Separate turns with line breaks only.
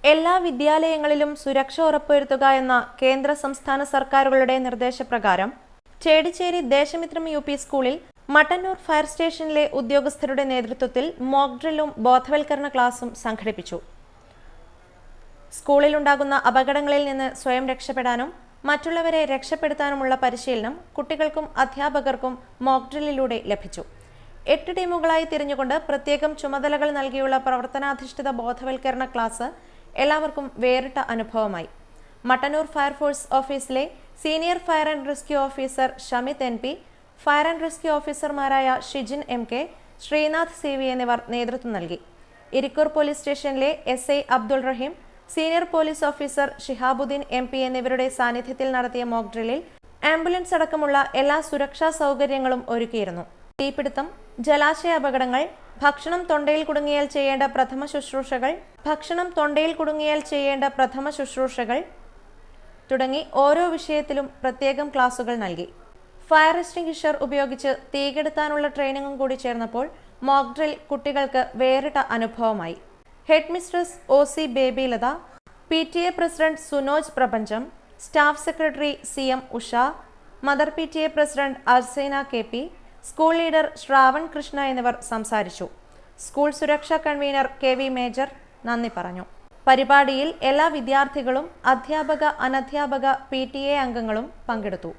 എല്ലാ വിദ്യാലയങ്ങളിലും സുരക്ഷ ഉറപ്പുവരുത്തുക എന്ന കേന്ദ്ര സംസ്ഥാന സർക്കാരുകളുടെ നിർദ്ദേശപ്രകാരം ചേടിച്ചേരി ദേശമിത്രം യു.പി. സ്കൂളിൽ മട്ടന്നൂർ ഫയർ സ്റ്റേഷനിലെ ഉദ്യോഗസ്ഥരുടെ നേതൃത്വത്തിൽ മോക്ക് ഡ്രില്ലും ബോധവൽക്കരണ ക്ലാസും സംഘടിപ്പിച്ചു. സ്കൂളിലുണ്ടാകുന്ന അപകടങ്ങളിൽ നിന്ന് സ്വയം രക്ഷപ്പെടാനും മറ്റുള്ളവരെ രക്ഷപ്പെടുത്താനുമുള്ള പരിശീലനം കുട്ടികൾക്കും അധ്യാപകർക്കും മോക്ക് ഡ്രില്ലിലൂടെ ലഭിച്ചു. 8 ടീമുകളായി തിരിഞ്ഞുകൊണ്ട് പ്രത്യേകം ചുമതലകൾ നൽകിയുള്ള പ്രവർത്തനാധിഷ്ഠിത ബോധവൽക്കരണ ക്ലാസ് എല്ലാവർക്കും വേറിട്ട അനുഭവമായി. മട്ടന്നൂർ ഫയർഫോഴ്സ് ഓഫീസിലെ senior fire and rescue officer Shamith NP, fire and rescue ഓഫീസർമാരായ ഷിജിൻ MK, ശ്രീനാഥ് CV എന്നിവർ നേതൃത്വം നൽകി. ഇരിക്കൂർ പോലീസ് സ്റ്റേഷനിലെ SI Abdul Rahim, senior police officer Shihabuddin MP എന്നിവരുടെ സാന്നിധ്യത്തിൽ നടത്തിയ മോക്ക് ഡ്രില്ലിൽ ആംബുലൻസ് അടക്കമുള്ള എല്ലാ സുരക്ഷാ സൗകര്യങ്ങളും ഒരുക്കിയിരുന്നു. തീപിടുത്തം, ജലാശയ അപകടങ്ങൾ, ഭക്ഷണം തൊണ്ടയിൽ കുടുങ്ങിയാൽ ചെയ്യേണ്ട പ്രഥമ ശുശ്രൂഷകൾ തുടങ്ങി ഓരോ വിഷയത്തിലും പ്രത്യേകം ക്ലാസുകൾ നൽകി. ഫയർ എക്സ്റ്റിംഗ്വിഷർ ഉപയോഗിച്ച് തീകെടുത്താനുള്ള ട്രെയിനിങ്ങും കൂടി ചേർന്നപ്പോൾ മോക്ക് ഡ്രിൽ കുട്ടികൾക്ക് വേറിട്ട അനുഭവമായി. Head mistress OC Baby Latha, PTA president Sunoj Prapancham, staff secretary CM Usha, mother PTA president Arsaina KP, school leader Shravan Krishna എന്നിവർ സംസാരിച്ചു. സ്കൂൾ സുരക്ഷാ കൺവീനർ KV മേജർ നന്ദി പറഞ്ഞു. പരിപാടിയിൽ എല്ലാ വിദ്യാർത്ഥികളും, അധ്യാപക, അനധ്യാപക, PTA അംഗങ്ങളും പങ്കെടുത്തു.